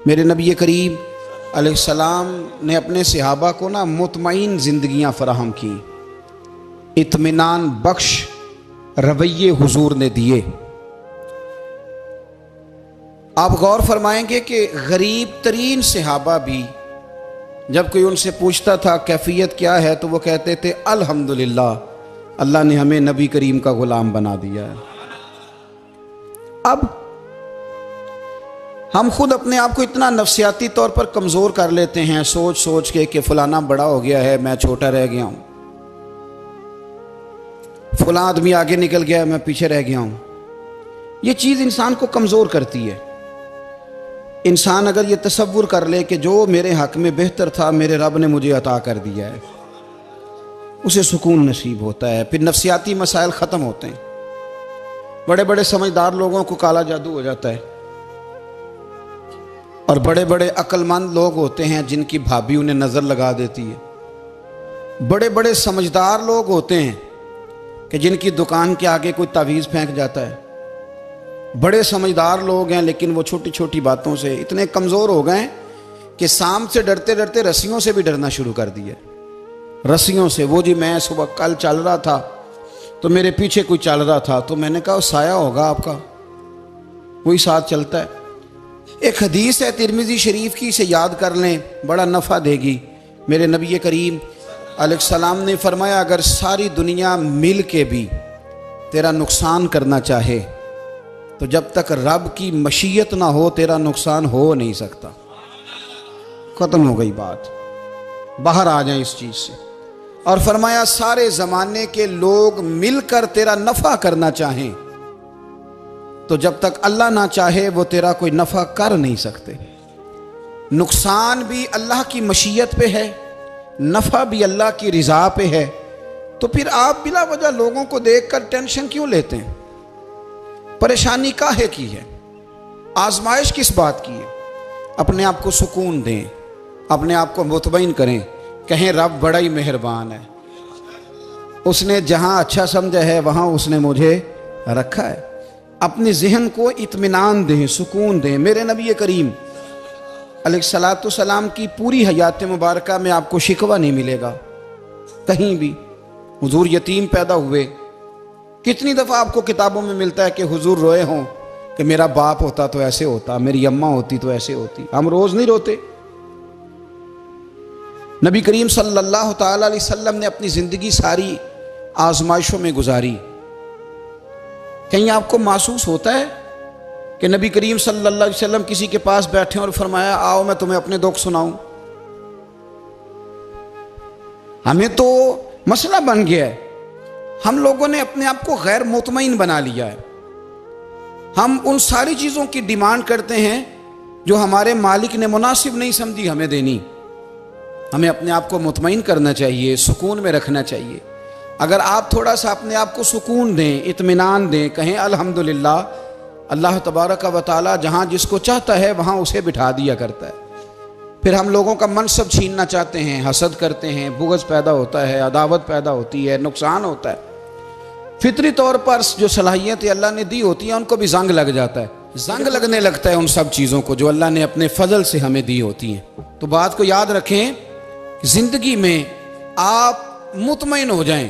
मेरे नबी करीम अलैहिस्सलाम ने अपने सहाबा को ना मुतमईन ज़िंदगियाँ फराहम की, इत्मीनान बख्श रवैये हुजूर ने दिए। आप गौर फरमाएंगे कि गरीब तरीन सहाबा भी जब कोई उनसे पूछता था कैफियत क्या है तो वो कहते थे अल्हम्दुलिल्लाह, अल्लाह ने हमें नबी करीम का गुलाम बना दिया है। अब हम खुद अपने आप को इतना नफ्सियाती तौर पर कमज़ोर कर लेते हैं सोच सोच के कि फलाना बड़ा हो गया है, मैं छोटा रह गया हूं, फलां आदमी आगे निकल गया है, मैं पीछे रह गया हूं। ये चीज़ इंसान को कमज़ोर करती है। इंसान अगर ये तसव्वुर कर ले कि जो मेरे हक़ में बेहतर था मेरे रब ने मुझे अता कर दिया है, उसे सुकून नसीब होता है, फिर नफ्सियाती मसाइल ख़त्म होते हैं। बड़े बड़े समझदार लोगों को काला जादू हो जाता है और बड़े बड़े अक्लमंद लोग होते हैं जिनकी भाभी उन्हें नज़र लगा देती है। बड़े बड़े समझदार लोग होते हैं कि जिनकी दुकान के आगे कोई तावीज़ फेंक जाता है। बड़े समझदार लोग हैं लेकिन वो छोटी छोटी बातों से इतने कमज़ोर हो गए कि सांप से डरते डरते रस्सियों से भी डरना शुरू कर दिया। रस्सियों से, वो जी मैं सुबह कल चल रहा था तो मेरे पीछे कोई चल रहा था तो मैंने कहा साया होगा आपका, वही साथ चलता है। एक हदीस है तिरमिज़ी शरीफ की, इसे याद कर लें, बड़ा नफ़ा देगी। मेरे नबी करीम अलैहिस्सलाम ने फरमाया अगर सारी दुनिया मिल के भी तेरा नुकसान करना चाहे तो जब तक रब की मशीयत ना हो तेरा नुकसान हो नहीं सकता। ख़त्म हो गई बात, बाहर आ जाए इस चीज़ से। और फरमाया सारे ज़माने के लोग मिलकर तेरा नफ़ा करना चाहें तो जब तक अल्लाह ना चाहे वो तेरा कोई नफ़ा कर नहीं सकते। नुकसान भी अल्लाह की मशीयत पे है, नफ़ा भी अल्लाह की रिज़ा पे है। तो फिर आप बिला वजह लोगों को देखकर टेंशन क्यों लेते हैं? परेशानी काहे की है? आजमाइश किस बात की है? अपने आप को सुकून दें, अपने आप को मुतमईन करें, कहें रब बड़ा ही मेहरबान है, उसने जहाँ अच्छा समझा है वहाँ उसने मुझे रखा है। अपने जहन को इत्मीनान दें, सुकून दें। मेरे नबी करीम अलैहिस्सलातु सलाम की पूरी हयात मुबारका में आपको शिकवा नहीं मिलेगा कहीं भी। हुजूर यतीम पैदा हुए, कितनी दफ़ा आपको किताबों में मिलता है कि हुजूर रोए हों कि मेरा बाप होता तो ऐसे होता, मेरी अम्मा होती तो ऐसे होती। हम रोज़ नहीं रोते। नबी करीम सल्लल्लाहु ताला अलैहि वसल्लम ने अपनी ज़िंदगी सारी आजमाइशों में गुजारी। कहीं आपको महसूस होता है कि नबी करीम सल्लल्लाहु अलैहि वसल्लम किसी के पास बैठे और फरमाया आओ मैं तुम्हें अपने दुख सुनाऊं? हमें तो मसला बन गया है, हम लोगों ने अपने आप को गैर मुतमईन बना लिया है। हम उन सारी चीज़ों की डिमांड करते हैं जो हमारे मालिक ने मुनासिब नहीं समझी हमें देनी। हमें अपने आप को मुतमईन करना चाहिए, सुकून में रखना चाहिए। अगर आप थोड़ा सा अपने आप को सुकून दें, इत्मीनान दें, कहें अल्हम्दुलिल्लाह, अल्लाह तबारक व तआला जहाँ जिसको चाहता है वहाँ उसे बिठा दिया करता है। फिर हम लोगों का मनसब छीनना चाहते हैं, हसद करते हैं, बुग़्ज़ पैदा होता है, अदावत पैदा होती है, नुकसान होता है। फितरी तौर पर जो सलाहियतें अल्लाह ने दी होती हैं उनको भी जंग लग जाता है, जंग लगने लगता है उन सब चीज़ों को जो अल्लाह ने अपने फजल से हमें दी होती हैं। तो बात को याद रखें, ज़िंदगी में आप मुतमईन हो जाएं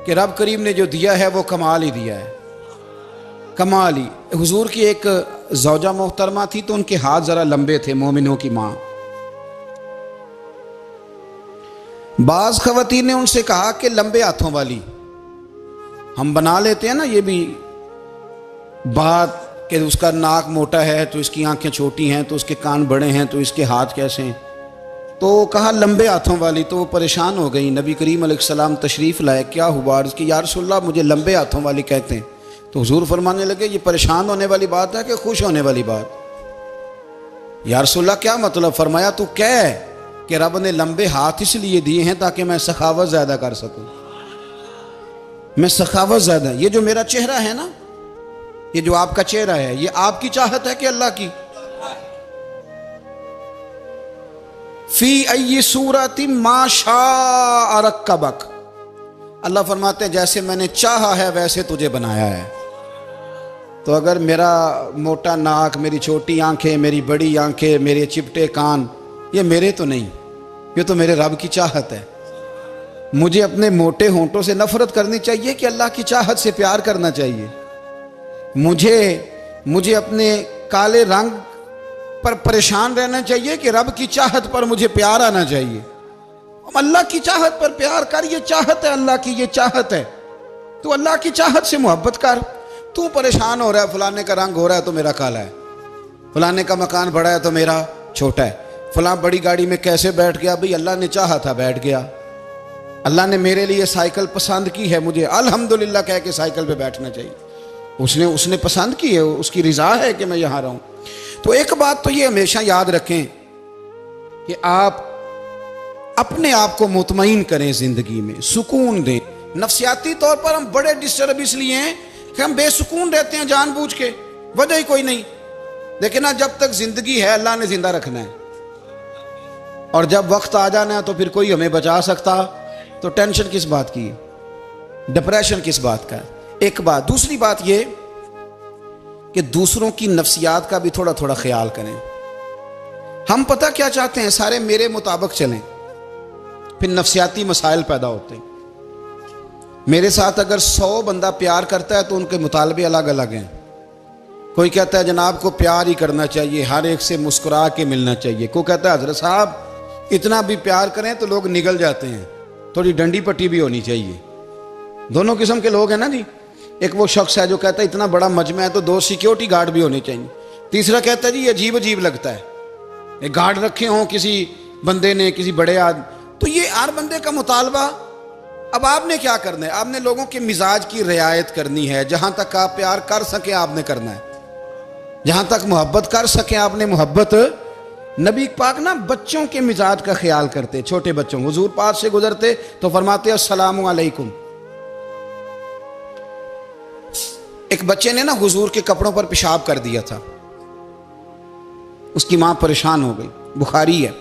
कि रब करीम ने जो दिया है वो कमाल ही दिया है, कमाल ही। हुजूर की एक ज़ौजा मोहतरमा थी तो उनके हाथ ज़रा लंबे थे, मोमिनों की माँ। बाज़ ख़वातीन ने उनसे कहा कि लंबे हाथों वाली, हम बना लेते हैं ना ये भी बात कि उसका नाक मोटा है तो इसकी आंखें छोटी हैं, तो उसके कान बड़े हैं तो इसके हाथ कैसे हैं। तो कहा लंबे हाथों वाली, तो वो परेशान हो गई। नबी करीम अलैहिस्सलाम तशरीफ़ लाए, क्या हुआ? अर्ज़ की या रसूलल्लाह मुझे लंबे हाथों वाली कहते हैं। तो हुजूर फरमाने लगे ये परेशान होने वाली बात है कि खुश होने वाली बात? या रसूलल्लाह क्या मतलब? फरमाया तू कह कि रब ने लंबे हाथ इसलिए दिए हैं ताकि मैं सखावत ज़्यादा कर सकूँ, मैं सखावत ज़्यादा। ये जो मेरा चेहरा है ना, ये जो आपका चेहरा है, ये आपकी चाहत है कि अल्लाह की? फी अय्यि सूरति मा शाअ रक्कबक, अल्लाह फरमाते हैं जैसे मैंने चाहा है वैसे तुझे बनाया है। तो अगर मेरा मोटा नाक, मेरी छोटी आंखें, मेरी बड़ी आंखें, मेरे चिपटे कान, ये मेरे तो नहीं, ये तो मेरे रब की चाहत है। मुझे अपने मोटे होंठों से नफरत करनी चाहिए कि अल्लाह की चाहत से प्यार करना चाहिए? मुझे अपने काले रंग पर परेशान रहना चाहिए कि रब की चाहत पर मुझे प्यार आना चाहिए? अल्लाह की चाहत पर प्यार कर, ये चाहत है अल्लाह की, ये चाहत है। तो अल्लाह की चाहत से मोहब्बत कर। तू परेशान हो रहा है, फलाने का रंग हो रहा है तो मेरा काला है, फलाने का मकान बड़ा है तो मेरा छोटा है, फलां बड़ी गाड़ी में कैसे बैठ गया? भाई अल्लाह ने चाहा था बैठ गया। अल्लाह ने मेरे लिए साइकिल पसंद की है, मुझे अल्हम्दुलिल्लाह कह के साइकिल पे बैठना चाहिए। उसने पसंद की है, उसकी रिजा है कि मैं यहां रहूं। तो एक बात तो ये हमेशा याद रखें कि आप अपने आप को मुतमईन करें, जिंदगी में सुकून दें। नफ्सियाती तौर पर हम बड़े डिस्टर्ब इसलिए हैं कि हम बेसुकून रहते हैं जानबूझ के, वजह ही कोई नहीं। लेकिन ना, जब तक जिंदगी है अल्लाह ने जिंदा रखना है, और जब वक्त आ जाना है तो फिर कोई हमें बचा सकता। तो टेंशन किस बात की है, डिप्रेशन किस बात का है? एक बात। दूसरी बात ये कि दूसरों की नफ्सियात का भी थोड़ा थोड़ा ख्याल करें। हम पता क्या चाहते हैं, सारे मेरे मुताबिक चलें, फिर नफ्सियाती मसाइल पैदा होते हैं। मेरे साथ अगर 100 बंदा प्यार करता है तो उनके मुतालबे अलग अलग हैं। कोई कहता है जनाब को प्यार ही करना चाहिए, हर एक से मुस्कुरा के मिलना चाहिए। कोई कहता है हजरत साहब इतना भी प्यार करें तो लोग निगल जाते हैं, थोड़ी डंडी पट्टी भी होनी चाहिए। दोनों किस्म के लोग हैं ना जी। एक वो शख्स है जो कहता है इतना बड़ा मजमा है तो 2 सिक्योरिटी गार्ड भी होने चाहिए। तीसरा कहता है जी अजीब अजीब लगता है, एक गार्ड रखे हों किसी बंदे ने, किसी बड़े आदमी। तो ये हर बंदे का मुतालबा। अब आपने क्या करना है? आपने लोगों के मिजाज की रियायत करनी है। जहां तक आप प्यार कर सके आपने करना है, जहां तक मोहब्बत कर सके आपने मोहब्बत। नबी पाक ना बच्चों के मिजाज का ख्याल करते, छोटे बच्चों। हुजूर पास से गुजरते तो फरमाते अस्सलामु अलैकुम। एक बच्चे ने ना हुजूर के कपड़ों पर पेशाब कर दिया था, उसकी मां परेशान हो गई, बुखारी है।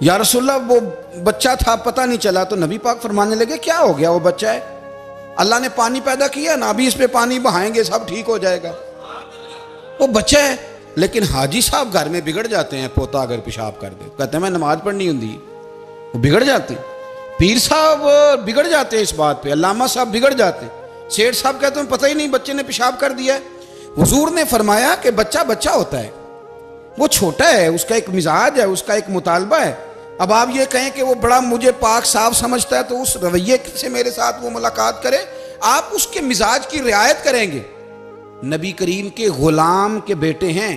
या रसूलल्लाह वो बच्चा था, पता नहीं चला। तो नबी पाक फरमाने लगे क्या हो गया, वो बच्चा है, अल्लाह ने पानी पैदा किया ना, अभी इस पे पानी बहाएंगे सब ठीक हो जाएगा। वो बच्चा है। लेकिन हाजी साहब घर में बिगड़ जाते हैं, पोता अगर पेशाब कर दे, कहते हैं मैं नमाज पढ़नी होती, वो बिगड़ जाते हैं। पीर साहब बिगड़ जाते हैं इस बात पे, अल्लामा साहब बिगड़ जाते हैं। सेठ साहब कहते हैं पता ही नहीं बच्चे ने पेशाब कर दिया है। हुजूर ने फरमाया कि बच्चा बच्चा होता है, वो छोटा है, उसका एक मिजाज है, उसका एक मुतालबा है। अब आप ये कहें कि वो बड़ा मुझे पाक साफ समझता है तो उस रवैये से मेरे साथ वो मुलाकात करे, आप उसके मिजाज की रियायत करेंगे। नबी करीम के गुलाम के बेटे हैं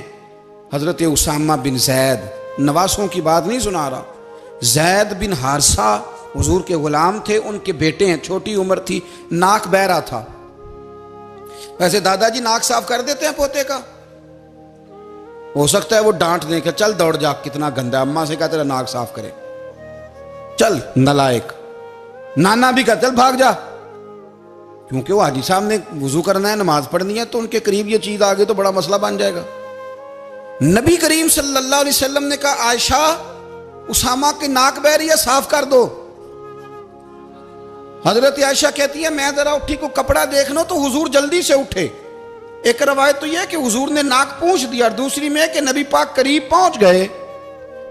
हजरत उसामा बिन जैद, नवासों की बात नहीं सुना रहा। जैद बिन हारसा हुजूर के गुलाम थे, उनके बेटे हैं। छोटी उम्र थी, नाक बह रहा था। वैसे दादाजी नाक साफ कर देते हैं पोते का, हो सकता है वो डांट दें कि चल दौड़ जा, कितना गंदा, अम्मा से कहा तेरा नाक साफ करे, चल नलायक। नाना भी कहा चल भाग जा, क्योंकि वो हाजी साहब ने वुजू करना है, नमाज पढ़नी है, तो उनके करीब ये चीज आ गई तो बड़ा मसला बन जाएगा। नबी करीम सल्लल्लाहु अलैहि वसल्लम ने कहा आयशा उसामा की नाक बह रही है, साफ कर दो। हजरत आयशा कहती है मैं जरा उठी को कपड़ा देख लो तो हुजूर जल्दी से उठे। एक रवायत तो यह कि हुजूर ने नाक पूंछ दिया, और दूसरी में कि नबी पाक करीब पहुंच गए।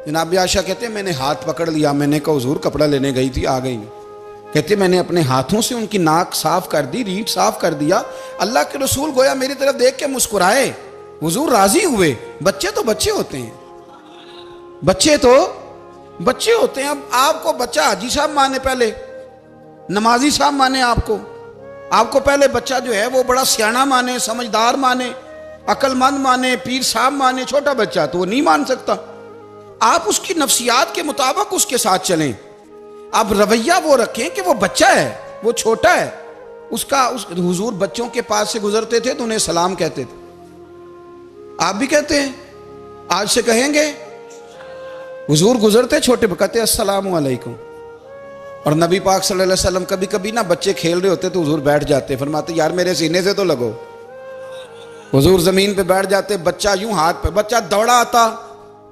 जनाब आयशा कहते हैं मैंने हाथ पकड़ लिया, मैंने कहा हुजूर कपड़ा लेने गई थी, आ गई। कहते मैंने अपने हाथों से उनकी नाक साफ कर दी, रीढ़ साफ कर दिया। अल्लाह के रसूल गोया मेरी तरफ देख के मुस्कुराए, हुजूर राजी हुए। बच्चे तो बच्चे होते हैं, बच्चे तो बच्चे होते हैं। अब आपको बच्चा हाजी साहब माने, पहले नमाजी साहब माने, आपको पहले बच्चा जो है वो बड़ा सियाना माने, समझदार माने, अक्लमंद माने, पीर साहब माने। छोटा बच्चा तो वो नहीं मान सकता। आप उसकी नफ्सियात के मुताबिक उसके साथ चलें। आप रवैया वो रखें कि वो बच्चा है, वो छोटा है। हुजूर बच्चों के पास से गुजरते थे तो उन्हें सलाम कहते थे। आप भी कहते हैं, आज से कहेंगे। हुजूर गुजरते छोटे कहते अस्सलामु अलैकुम। और नबी पाक सल्लल्लाहु अलैहि वसल्लम कभी कभी ना बच्चे खेल रहे होते तो हुजूर बैठ जाते, फरमाते यार मेरे सीने से तो लगो। हुजूर जमीन पे बैठ जाते, बच्चा यूं हाथ पे, बच्चा दौड़ा आता,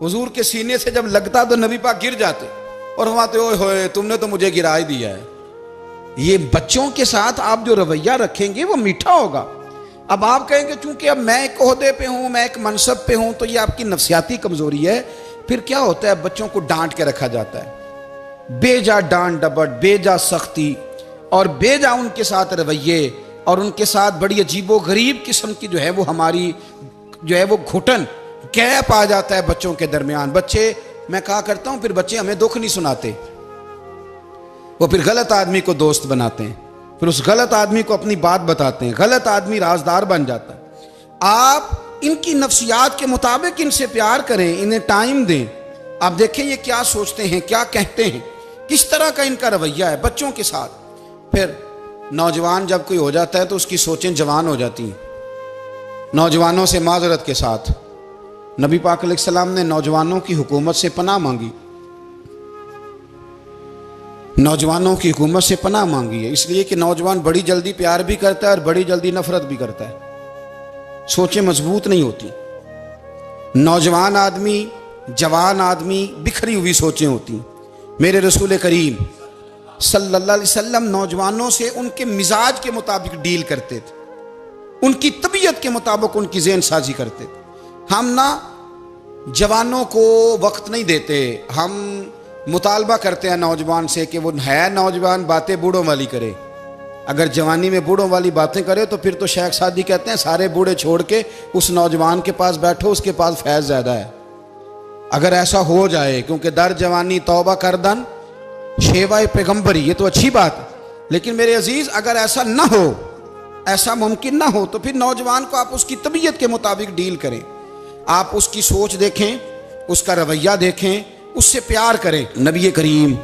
हुजूर के सीने से जब लगता तो नबी पाक गिर जाते और फरमाते ओए होए तुमने तो मुझे गिरा ही दिया है। ये बच्चों के साथ आप जो रवैया रखेंगे वो मीठा होगा। अब आप कहेंगे चूंकि अब मैं एक ओहदे पे हूं, मैं एक मनसब पे हूं, तो ये आपकी नफ्सियाती कमजोरी है। फिर क्या होता है, बच्चों को डांट के रखा जाता है, बेजा डांट डपट, बेजा सख्ती और बेजा उनके साथ रवैये और उनके साथ बड़ी अजीबो गरीब किस्म की जो है वो हमारी जो है वो घुटन गैप आ जाता है बच्चों के दरमियान। बच्चे, मैं कहा करता हूं, फिर बच्चे हमें दुख नहीं सुनाते, वो फिर गलत आदमी को दोस्त बनाते हैं, फिर उस गलत आदमी को अपनी बात बताते हैं, गलत आदमी राजदार बन जाता है। आप इनकी नफ्सियात के मुताबिक इनसे प्यार करें, इन्हें टाइम दें। आप देखें ये क्या सोचते हैं, क्या कहते हैं, किस तरह का इनका रवैया है बच्चों के साथ। फिर नौजवान जब कोई हो जाता है तो उसकी सोचें जवान हो जाती हैं। नौजवानों से माजरत के साथ नबी पाक अलैहिस्सलाम ने नौजवानों की हुकूमत से पनाह मांगी, नौजवानों की हुकूमत से पनाह मांगी है, इसलिए कि नौजवान बड़ी जल्दी प्यार भी करता है और बड़ी जल्दी नफरत भी करता है, सोचें मजबूत नहीं होती। नौजवान आदमी, जवान आदमी, बिखरी हुई सोचें होती। मेरे रसूल करीम सल्लल्लाहु अलैहि वसल्लम नौजवानों से उनके मिजाज के मुताबिक डील करते थे, उनकी तबीयत के मुताबिक उनकी ज़हन साजी करते थे। हम ना जवानों को वक्त नहीं देते, हम मुतालबा करते हैं नौजवान से कि वो है नौजवान, बातें बूढ़ों वाली करे। अगर जवानी में बूढ़ों वाली बातें करे तो फिर तो शेख सादी कहते हैं सारे बूढ़े छोड़ के उस नौजवान के पास बैठो, उसके पास फैज़ ज़्यादा है। अगर ऐसा हो जाए, क्योंकि दर जवानी तौबा करदन शेवाए पैगम्बरी, ये तो अच्छी बात है, लेकिन मेरे अजीज अगर ऐसा ना हो, ऐसा मुमकिन ना हो, तो फिर नौजवान को आप उसकी तबीयत के मुताबिक डील करें। आप उसकी सोच देखें, उसका रवैया देखें, उससे प्यार करें। नबी करीम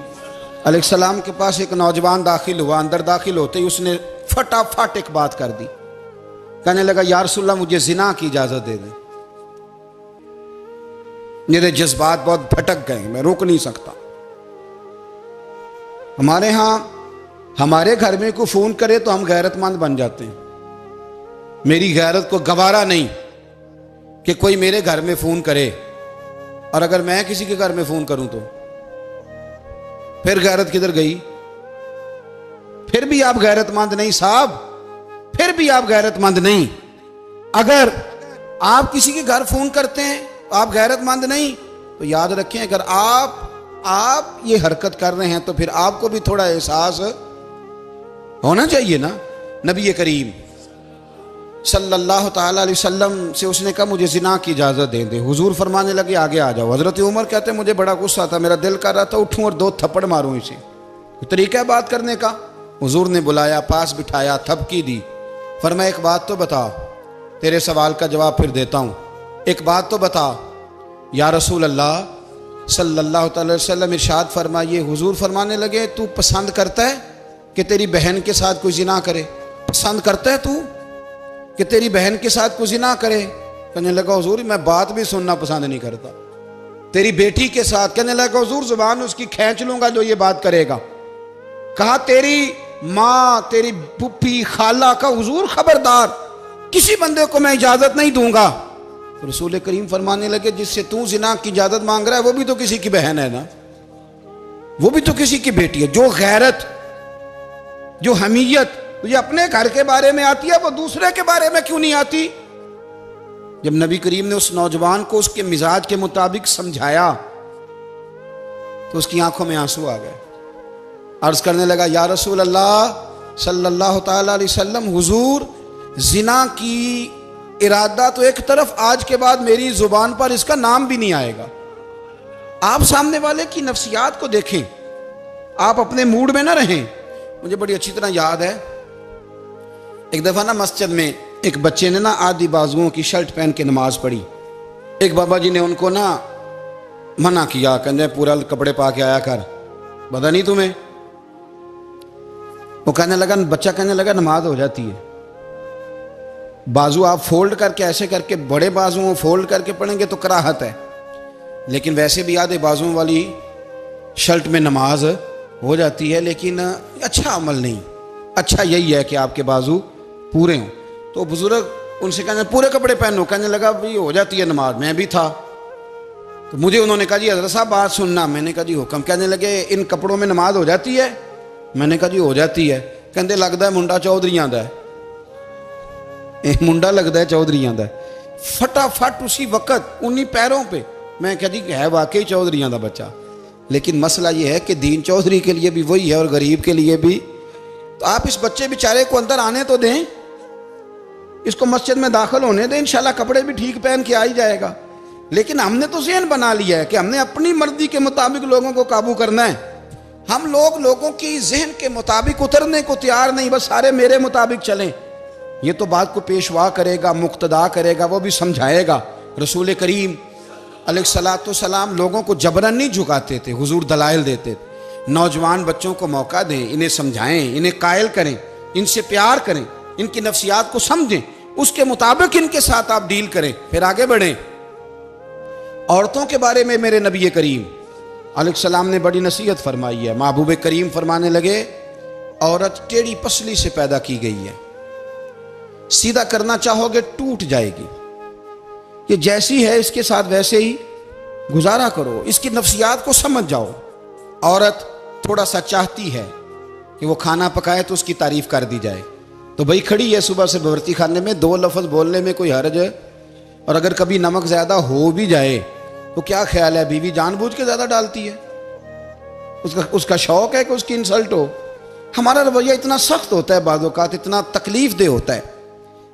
अलैहिस्सलाम के पास एक नौजवान दाखिल हुआ, अंदर दाखिल होते ही उसने फटाफट एक बात कर दी, कहने लगा या रसूलल्लाह मुझे जिना की इजाजत दे दें। मेरे जज्बात बहुत भटक गए, मैं रोक नहीं सकता। हमारे यहाँ हमारे घर में कोई फोन करे तो हम गैरतमंद बन जाते हैं। मेरी गैरत को गवारा नहीं कि कोई मेरे घर में फोन करे, और अगर मैं किसी के घर में फोन करूं तो फिर गैरत किधर गई? फिर भी आप गैरतमंद नहीं साहब, फिर भी आप गैरतमंद नहीं। अगर आप किसी के घर फोन करते हैं तो आप गैरतमंद नहीं, तो याद रखें अगर आप ये हरकत कर रहे हैं तो फिर आपको भी थोड़ा एहसास होना चाहिए ना। नबी करीम सल्लल्लाहु ताला अलैहि वसल्लम से उसने कहा मुझे जिना की इजाज़त दे दे। हुजूर फरमाने लगे आगे आ जाओ। हज़रत उमर कहते मुझे बड़ा गुस्सा था, मेरा दिल कर रहा था उठूं और 2 थप्पड़ मारूं इसे। तरीका है बात करने का। हुजूर ने बुलाया, पास बिठाया, थपकी दी, फरमाया एक बात तो बता, तेरे सवाल का जवाब फिर देता हूँ, एक बात तो बता। या रसूल अल्लाह सल्लल्लाहु अलैहि वसल्लम इरशाद फरमाइए। हुजूर फरमाने लगे तू पसंद करता है कि तेरी बहन के साथ कोई जिना करे? पसंद करता है तू कि तेरी बहन के साथ कोई जिना करे? कहने लगा हुजूर मैं बात भी सुनना पसंद नहीं करता। तेरी बेटी के साथ? कहने लगा हुजूर जुबान उसकी खींच लूंगा जो ये बात करेगा। कहा तेरी माँ, तेरी पुप्पी, खाला का? हुजूर खबरदार, किसी बंदे को मैं इजाजत नहीं दूंगा। तो रसूल करीम फरमाने लगे जिससे तू जिना की इजाजत मांग रहा है वो भी तो किसी की बहन है ना, वो भी तो किसी की बेटी है। जो गैरत, जो हमीयत तुझे अपने घर के बारे में आती है वो दूसरे के बारे में क्यों नहीं आती? जब नबी करीम ने उस नौजवान को उसके मिजाज के मुताबिक समझाया तो उसकी आंखों में आंसू आ गए। अर्ज करने लगा या रसूल अल्लाह सल्लल्लाहु ताला अलैहि वसल्लम, हुजूर जिना की इरादा तो एक तरफ, आज के बाद मेरी जुबान पर इसका नाम भी नहीं आएगा। आप सामने वाले की नफ्सियात को देखें, आप अपने मूड में ना रहें। मुझे बड़ी अच्छी तरह याद है एक दफा ना मस्जिद में एक बच्चे ने ना आधी बाजुओं की शर्ट पहन के नमाज पढ़ी। एक बाबा जी ने उनको ना मना किया, कहते पूरा कपड़े पा के आया कर, पता नहीं तुम्हें? वो कहने लगा, बच्चा कहने लगा नमाज हो जाती है, बाजू आप फोल्ड करके ऐसे करके, बड़े बाजुओं फोल्ड करके पढ़ेंगे तो कराहत है, लेकिन वैसे भी आधे बाजुओं वाली शर्ट में नमाज हो जाती है, लेकिन अच्छा अमल नहीं। अच्छा यही है कि आपके बाजू पूरे हों। तो बुजुर्ग उनसे कहने पूरे कपड़े पहनो। कहने लगा भाई हो जाती है नमाज, मैं भी था। तो मुझे उन्होंने कहा जी हज़रत साहब बात सुनना। मैंने कहा जी हुक्म। कहने लगे इन कपड़ों में नमाज हो जाती है? मैंने कहा जी हो जाती है। कहते लगता है मुंडा चौधरी आंदा है। एक मुंडा लगता है चौधरियां का, फटाफट उसी वक्त उन्हीं पैरों पे। मैं कह दी है वाकई चौधरियां का बच्चा। लेकिन मसला ये है कि दीन चौधरी के लिए भी वही है और गरीब के लिए भी। तो आप इस बच्चे बेचारे को अंदर आने तो दें, इसको मस्जिद में दाखिल होने दें, इंशाल्लाह कपड़े भी ठीक पहन के आ ही जाएगा। लेकिन हमने तो ज़हन बना लिया है कि हमने अपनी मर्जी के मुताबिक लोगों को काबू करना है। हम लोगों की जहन के मुताबिक उतरने को तैयार नहीं, बस सारे मेरे मुताबिक चलें। ये तो बात को पेशवा करेगा, मुक्तदा करेगा, वो भी समझाएगा। रसूल करीम अलैहिस्सलाम लोगों को जबरन नहीं झुकाते थे, हुजूर दलाइल देते थे। नौजवान बच्चों को मौका दें, इन्हें समझाएं, इन्हें कायल करें, इनसे प्यार करें, इनकी नफ्सियात को समझें, उसके मुताबिक इनके साथ आप डील करें, फिर आगे बढ़ें। औरतों के बारे में मेरे नबी करीम अलैहिस्सलाम ने बड़ी नसीहत फरमाई है। महबूब करीम फरमाने लगे, औरत टेढ़ी पसली से पैदा की गई है, सीधा करना चाहोगे टूट जाएगी। ये जैसी है इसके साथ वैसे ही गुजारा करो, इसकी नफ्सियात को समझ जाओ। औरत थोड़ा सा चाहती है कि वो खाना पकाए तो उसकी तारीफ कर दी जाए, तो भाई खड़ी है सुबह से बवर्ती खाने में, दो लफ्ज़ बोलने में कोई हर्ज है। और अगर कभी नमक ज़्यादा हो भी जाए तो क्या ख्याल है, बीवी जानबूझ के ज़्यादा डालती है, उसका शौक है कि उसकी इंसल्ट हो। हमारा रवैया इतना सख्त होता है, बाज़ औक़ात इतना तकलीफ दे होता है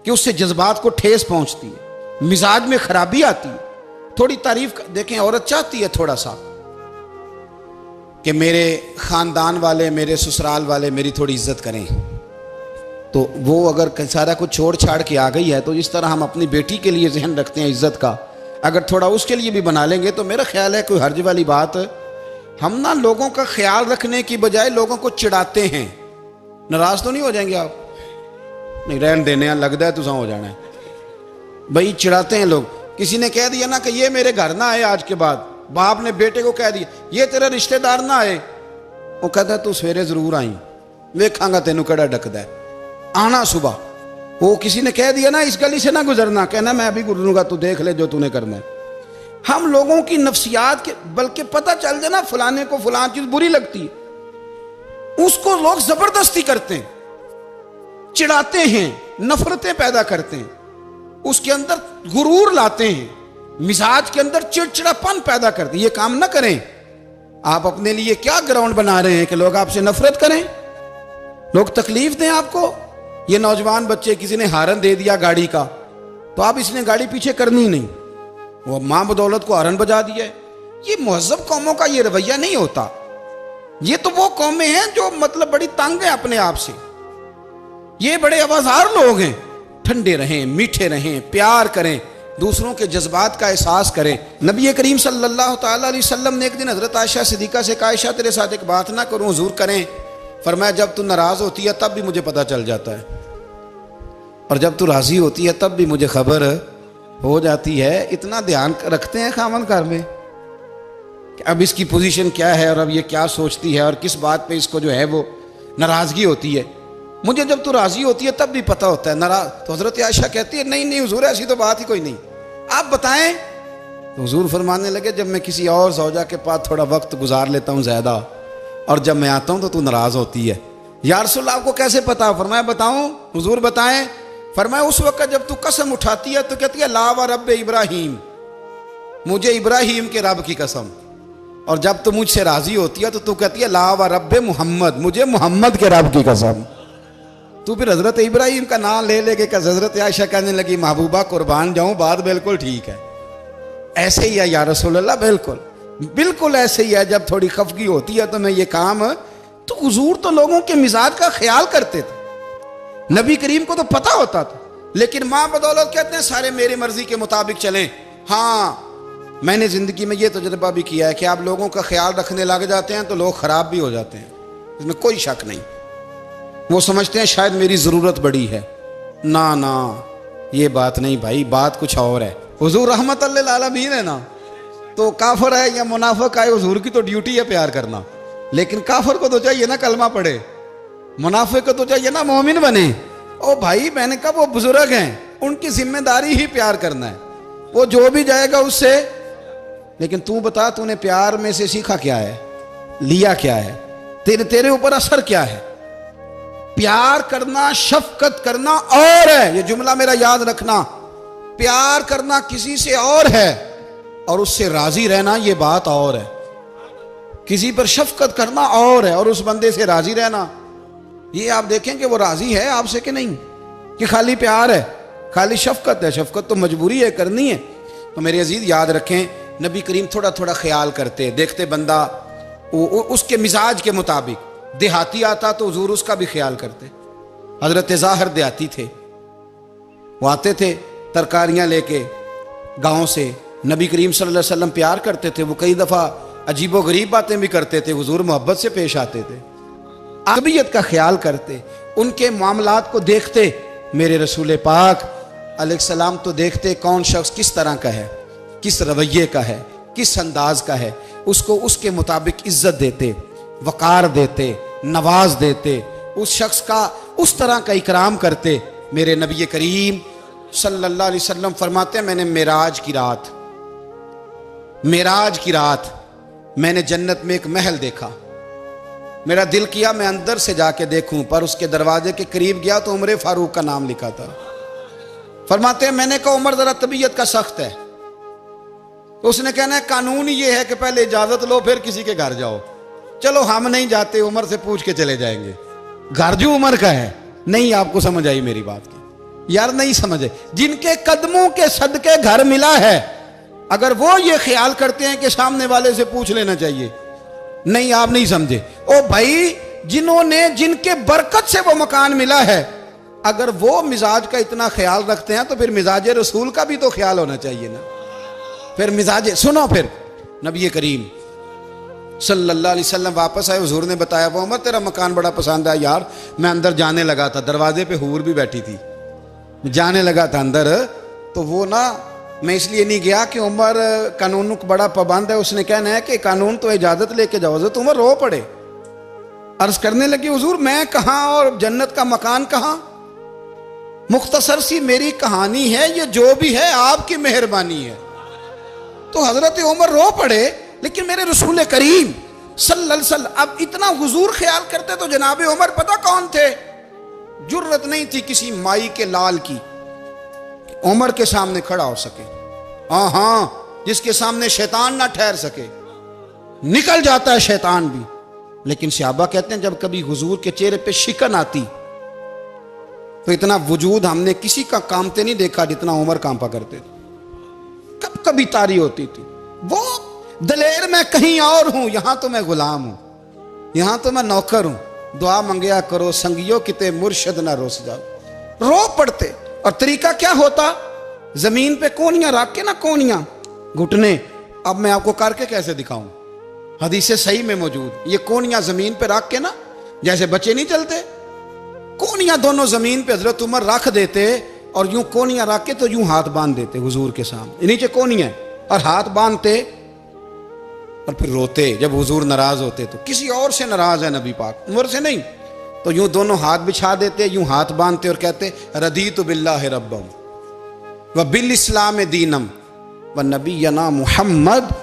कि उससे जज्बात को ठेस पहुँचती है, मिजाज में खराबी आती है। थोड़ी तारीफ देखें, औरत चाहती है थोड़ा सा कि मेरे ख़ानदान वाले, मेरे ससुराल वाले मेरी थोड़ी इज्जत करें, तो वो अगर सारा कुछ छोड़ छाड़ के आ गई है, तो इस तरह हम अपनी बेटी के लिए जहन रखते हैं इज्जत का, अगर थोड़ा उसके लिए भी बना लेंगे तो मेरा ख्याल है कोई हर्ज वाली बात। हम ना लोगों का ख्याल रखने की बजाय लोगों को चिढ़ाते हैं। नाराज तो नहीं हो जाएंगे आप? नहीं, रहन देने लगता है तुझा हो जाना है भाई, चिढ़ाते हैं लोग। किसी ने कह दिया ना कि ये मेरे घर ना आए आज के बाद, बाप ने बेटे को कह दिया ये तेरा रिश्तेदार ना आए, वो कहता तू सवेरे जरूर आई, वेखांगा तेनू कड़ा डकदा है, आना सुबह। वो किसी ने कह दिया ना इस गली से ना गुजरना, कहना मैं अभी गुजरूंगा, तू देख ले जो तूने करना है। हम लोगों की नफ्सियात के, बल्कि पता चल जाए ना फलाने को फलान चीज बुरी लगती है, उसको लोग जबरदस्ती करते हैं, चिढ़ाते हैं, नफरतें पैदा करते हैं, उसके अंदर गुरूर लाते हैं, मिजाज के अंदर चिड़चिड़ापन पैदा करते हैं। ये काम ना करें। आप अपने लिए क्या ग्राउंड बना रहे हैं कि लोग आपसे नफरत करें, लोग तकलीफ दें आपको। ये नौजवान बच्चे, किसी ने हारन दे दिया गाड़ी का, तो आप इसने गाड़ी पीछे करनी नहीं, वो मां बदौलत को हारन बजा दिया है। ये मुहज़्ज़ब कौमों का ये रवैया नहीं होता। ये तो वो कौमें हैं जो मतलब बड़ी तंग है अपने आप से, ये बड़े आवाज़ार लोग हैं। ठंडे रहें, मीठे रहें, प्यार करें, दूसरों के जज्बात का एहसास करें। नबी करीम सल्लल्लाहु ताला अलैहि वसल्लम ने एक दिन हज़रत आयशा सिद्दीक़ा से कहा, आयशा तेरे साथ एक बात ना करूं, हुजूर करें। फरमाया जब तू नाराज़ होती है तब भी मुझे पता चल जाता है, और जब तू राज़ी होती है तब भी मुझे खबर हो जाती है। इतना ध्यान रखते हैं खामन घर में कि अब इसकी पोजीशन क्या है और अब ये क्या सोचती है और किस बात पे इसको जो है वो नाराज़गी होती है। मुझे जब तू राज़ी होती है तब भी पता होता है नाराज़। तो हज़रत आयशा कहती है नहीं नहीं हुजूर ऐसी तो बात ही कोई नहीं, आप बताएं। तो हुजूर फरमाने लगे जब मैं किसी और ज़ौजा के पास थोड़ा वक्त गुजार लेता हूँ ज़्यादा, और जब मैं आता हूँ तो तू नाराज़ होती है। या रसूल अल्लाह आपको कैसे पता? फरमाया बताऊँ? हुजूर बताएं। फरमाया उस वक्त जब तू कसम उठाती है तो कहती है ला व रब इब्राहीम, मुझे इब्राहीम के रब की कसम। और जब तू मुझसे राज़ी होती है तो तू कहती है ला व रब मोहम्मद, मुझे मोहम्मद के रब की कसम। तू फिर हज़रत इब्राहीम का नाम ले लेके क्या? हज़रत आयशा कहने लगी महबूबा कुर्बान जाऊँ, बात बिल्कुल ठीक है, ऐसे ही है या रसूल अल्लाह, बिल्कुल बिल्कुल ऐसे ही है। जब थोड़ी खफगी होती है तो मैं ये काम, तो हुजूर तो लोगों के मिजाज का ख्याल करते थे, नबी करीम को तो पता होता था। लेकिन माँ बदौलत कहते हैं सारे मेरी मर्जी के मुताबिक चलें। हाँ, मैंने जिंदगी में ये तजुर्बा भी किया है कि आप लोगों का ख्याल रखने लग जाते हैं तो लोग खराब भी हो जाते हैं, इसमें कोई शक नहीं। वो समझते हैं शायद मेरी ज़रूरत बड़ी है, ना ना ये बात नहीं भाई, बात कुछ और है। हुजूर रहमत लिल आलमीन है ना, तो काफिर है या मुनाफिक है, हुजूर की तो ड्यूटी है प्यार करना। लेकिन काफिर को तो चाहिए ना कलमा पढ़े, मुनाफिक को तो चाहिए ना मोमिन बने। ओ भाई मैंने कहा वो बुजुर्ग हैं, उनकी जिम्मेदारी ही प्यार करना है, वो जो भी जाएगा उससे। लेकिन तू बता तूने प्यार में से सीखा क्या है, लिया क्या है, तेरे ऊपर असर क्या है? प्यार करना, शफकत करना और है, ये जुमला मेरा याद रखना। प्यार करना किसी से और है और उससे राजी रहना ये बात और है। किसी पर शफकत करना और है और उस बंदे से राजी रहना, ये आप देखें कि वो राजी है आपसे कि नहीं, कि खाली प्यार है, खाली शफकत है। शफकत तो मजबूरी है, करनी है। तो मेरे अजीज याद रखें, नबी करीम थोड़ा थोड़ा ख्याल करते, देखते बंदा उसके मिजाज के मुताबिक, देहाती आता तो हुजूर उसका भी ख्याल करते। हजरत ज़ाहिर देहाती थे, वो आते थे तरकारियां लेके गांव से, नबी करीम सल्लल्लाहु अलैहि वसल्लम प्यार करते थे, वो कई दफ़ा अजीबो गरीब बातें भी करते थे, हुजूर मोहब्बत से पेश आते थे, तबीयत का ख्याल करते, उनके मामलात को देखते। मेरे रसूल पाक अलैहिस्सलाम तो देखते कौन शख्स किस तरह का है, किस रवैये का है, किस अंदाज का है, उसको उसके मुताबिक इज्जत देते, वकार देते, नवाज देते, उस शख्स का उस तरह का इकराम करते। मेरे नबी करीम सल्लल्लाहु अलैहि वसल्लम फरमाते हैं, मैंने मेराज की रात मैंने जन्नत में एक महल देखा। मेरा दिल किया मैं अंदर से जाके देखूं, पर उसके दरवाजे के करीब गया तो उमर फारूक का नाम लिखा था। फरमाते हैं मैंने कहा उमर जरा तबीयत का सख्त है। उसने कहना है कानून ये है कि पहले इजाजत लो फिर किसी के घर जाओ। चलो हम नहीं जाते, उमर से पूछ के चले जाएंगे। घर जो उमर का है, नहीं आपको समझ आई मेरी बात की यार, नहीं समझे। जिनके कदमों के सदके घर मिला है, अगर वो ये ख्याल करते हैं कि सामने वाले से पूछ लेना चाहिए, नहीं आप नहीं समझे। ओ भाई, जिन्होंने जिनके बरकत से वो मकान मिला है, अगर वो मिजाज का इतना ख्याल रखते हैं तो फिर मिजाज रसूल का भी तो ख्याल होना चाहिए ना। फिर मिजाज सुनो, फिर नबी करीम सल्लल्लाहु अलैहि वसल्लम वापस आए, हुजूर ने बताया वो उमर तेरा मकान बड़ा पसंद है यार। मैं अंदर जाने लगा था, दरवाजे पे हूर भी बैठी थी, जाने लगा था अंदर, तो वो ना मैं इसलिए नहीं गया कि उमर कानून को बड़ा पाबंद है। उसने कहना है कि कानून तो इजाजत लेके जाओ। तो उमर रो पड़े, अर्ज करने लगी हुजूर मैं कहां और जन्नत का मकान कहां। मुख्तसर सी मेरी कहानी है, ये जो भी है आपकी मेहरबानी है। तो हजरत उमर रो पड़े। लेकिन मेरे रसूल करीम सल्लल्लाहु अलैहि वसल्लम अब इतना हुजूर ख्याल करते तो जनाब उमर पता कौन थे, जुर्रत नहीं थी किसी माई के लाल की उमर के सामने खड़ा हो सके। हाँ, जिसके सामने शैतान ना ठहर सके, निकल जाता है शैतान भी। लेकिन सहाबा कहते हैं जब कभी हुजूर के चेहरे पे शिकन आती तो इतना वजूद हमने किसी का कांपते नहीं देखा जितना उमर कांपा करते थे। कब कभी तारी होती थी वो दलेर, मैं कहीं और हूं, यहां तो मैं गुलाम हूं, यहां तो मैं नौकर हूं। दुआ मंगया करो संगियो किते मुर्शद ना रोस जाओ। रो पड़ते। और तरीका क्या होता, जमीन पे कोनियां रख के ना, कोनियां घुटने, अब मैं आपको करके कैसे दिखाऊं, हदीस सही में मौजूद, ये कोनियां जमीन पे रख के ना, जैसे बच्चे नहीं चलते, कोनियां दोनों जमीन पे हजरत उमर रख देते और यूं कोनियां रख के तो यूं हाथ बांध देते हुजूर के सामने, नीचे कोनियां और हाथ बांधते और फिर रोते। जब हुजूर नाराज होते तो किसी और से नाराज है नबी पाक, उमर से नहीं, तो यूं दोनों हाथ बिछा देते, यूं हाथ बांधते और कहते रदीतु बिल्लाहि रब्बम व बिल इस्लाम दीनम व नबीना मुहम्मद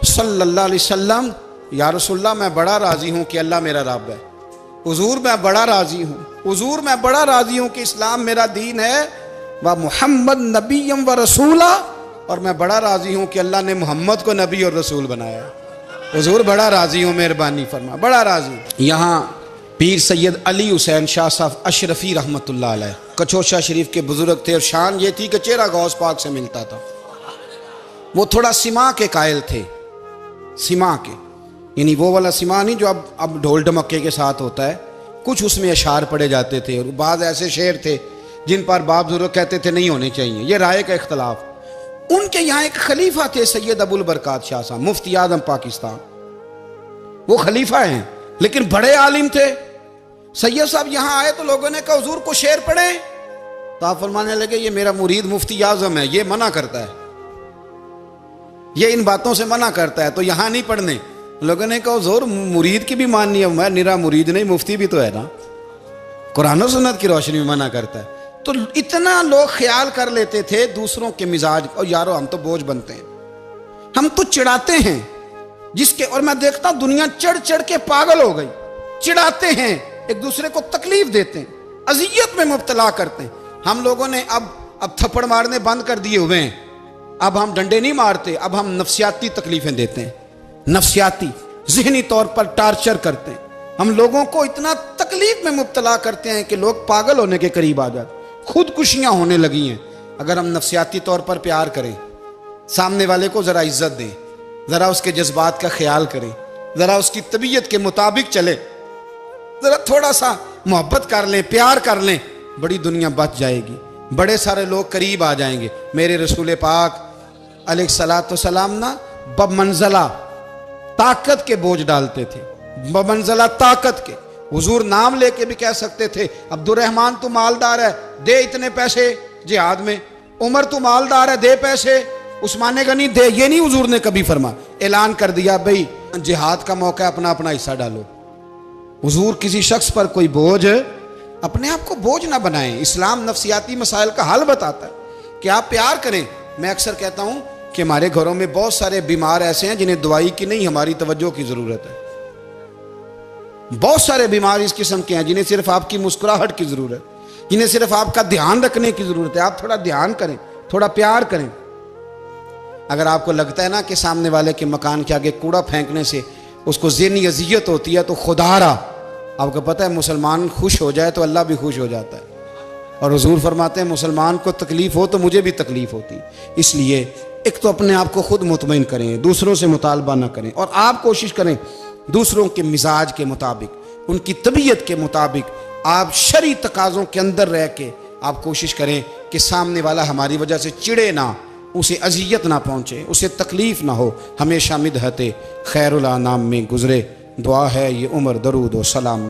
सल्लल्लाहु अलैहि वसल्लम। या रसूलल्लाह मैं बड़ा राजी हूं कि अल्लाह मेरा रब है। हुजूर मैं बड़ा राजी हूं, हुजूर मैं बड़ा राजी हूं कि इस्लाम मेरा दीन है। व मुहम्मद नबीयम व रसूला, और मैं बड़ा राजी हूं कि अल्लाह ने मोहम्मद को नबी और रसूल बनाया। हुजूर बड़ा राजी हूं, मेहरबानी फरमा, बड़ा राजी। यहाँ पीर सैयद अली हुसैन शाह साहब अशरफी रहमतुल्लाह अलैह कचौशा शरीफ के बुजुर्ग थे और शान ये थी कि चेहरा गौस पाक से मिलता था। वो थोड़ा सिमा के कायल थे, सिमा के, यानी वो वाला सिमा नहीं जो अब ढोल ढमक्के के साथ होता है, कुछ उसमें अशार पड़े जाते थे। और बाद ऐसे शेर थे जिन पर बाप बुजुर्ग कहते थे नहीं होने चाहिए, ये राय का इख्तलाफ। उनके यहाँ एक खलीफा थे सैयद अबुल बरकात शाह साहब, मुफ्ती आजम पाकिस्तान, वो खलीफा हैं लेकिन बड़े आलिम थे। सैयद साहब यहाँ आए तो लोगों ने कहा हुजूर को शेर पढ़े, तो आप फरमाने लगे ये मेरा मुरीद मुफ्ती आजम है, ये मना करता है, ये इन बातों से मना करता है, तो यहाँ नहीं पढ़ने। लोगों ने कहा हुजूर मुरीद की भी माननी है, मैं निरा मुरीद नहीं, मुफ्ती भी तो है ना, कुरान और सुन्नत की रोशनी में मना करता है। तो इतना लोग ख्याल कर लेते थे दूसरों के मिजाज, और यारो हम तो बोझ बनते हैं, हम तो चिढ़ाते हैं जिसके, और मैं देखता हूं दुनिया चढ़ चढ़ के पागल हो गई, चिढ़ाते हैं एक दूसरे को तकलीफ देते हैं, अजियत में मुब्तला करते हैं। हम लोगों ने अब थप्पड़ मारने बंद कर दिए हुए हैं। अब हम डंडे नहीं मारते, अब हम नफ्सियाती तकलीफें देते हैं, नफ्सियाती ज़हनी तौर पर टार्चर करते हैं। हम लोगों को इतना तकलीफ में मुब्तला करते हैं कि लोग पागल होने के करीब आ जाते, खुदकुशियां होने लगी हैं। अगर हम नफ्सियाती तौर पर प्यार करें, सामने वाले को ज़रा इज्जत दें, ज़रा उसके जज्बात का ख्याल करें, ज़रा उसकी तबीयत के मुताबिक चले, ज़रा थोड़ा सा मोहब्बत कर लें, प्यार कर लें, बड़ी दुनिया बच जाएगी, बड़े सारे लोग करीब आ जाएंगे। मेरे रसूल पाक अलैहिस्सलातु वस्सलाम ना बमंज़ला ताकत के बोझ डालते थे, बमंज़ला ताकत के। हुजूर नाम लेके भी कह सकते थे, अब्दुर्रहमान तू मालदार है, दे इतने पैसे जिहाद में। उमर तू मालदार है, दे पैसे। उस्मान गनी दे, ये नहीं हुजूर ने कभी फरमा। ऐलान कर दिया भाई जिहाद का मौका है, अपना अपना हिस्सा डालो। हुजूर किसी शख्स पर कोई बोझ, अपने आप को बोझ ना बनाएं। इस्लाम नफ्सियाती मसाइल का हल बताता है कि आप प्यार करें। मैं अक्सर कहता हूं कि हमारे घरों में बहुत सारे बीमार ऐसे हैं जिन्हें दवाई की नहीं, हमारी तवज्जो की जरूरत है। बहुत सारे बीमार इस किस्म के हैं जिन्हें सिर्फ आपकी मुस्कुराहट की जरूरत, जिन्हें सिर्फ आपका ध्यान रखने की जरूरत है। आप थोड़ा ध्यान करें, थोड़ा प्यार करें। अगर आपको लगता है ना कि सामने वाले के मकान के आगे कूड़ा फेंकने से उसको ज़हनी अजियत होती है, तो खुदारा, आपको पता है मुसलमान खुश हो जाए तो अल्लाह भी खुश हो जाता है। और हुजूर फरमाते हैं मुसलमान को तकलीफ हो तो मुझे भी तकलीफ होती। इसलिए एक तो अपने आप को खुद मुतमईन करें, दूसरों से मुतालबा ना करें, और आप कोशिश करें दूसरों के मिजाज के मुताबिक, उनकी तबीयत के मुताबिक, आप शरई तकाज़ों के अंदर रह के आप कोशिश करें कि सामने वाला हमारी वजह से चिड़े ना, उसे अजियत ना पहुँचे, उसे तकलीफ ना हो। हमेशा मिदहते खैरुल अनाम में गुजरे। दुआ है ये उम्र दरूद व सलाम।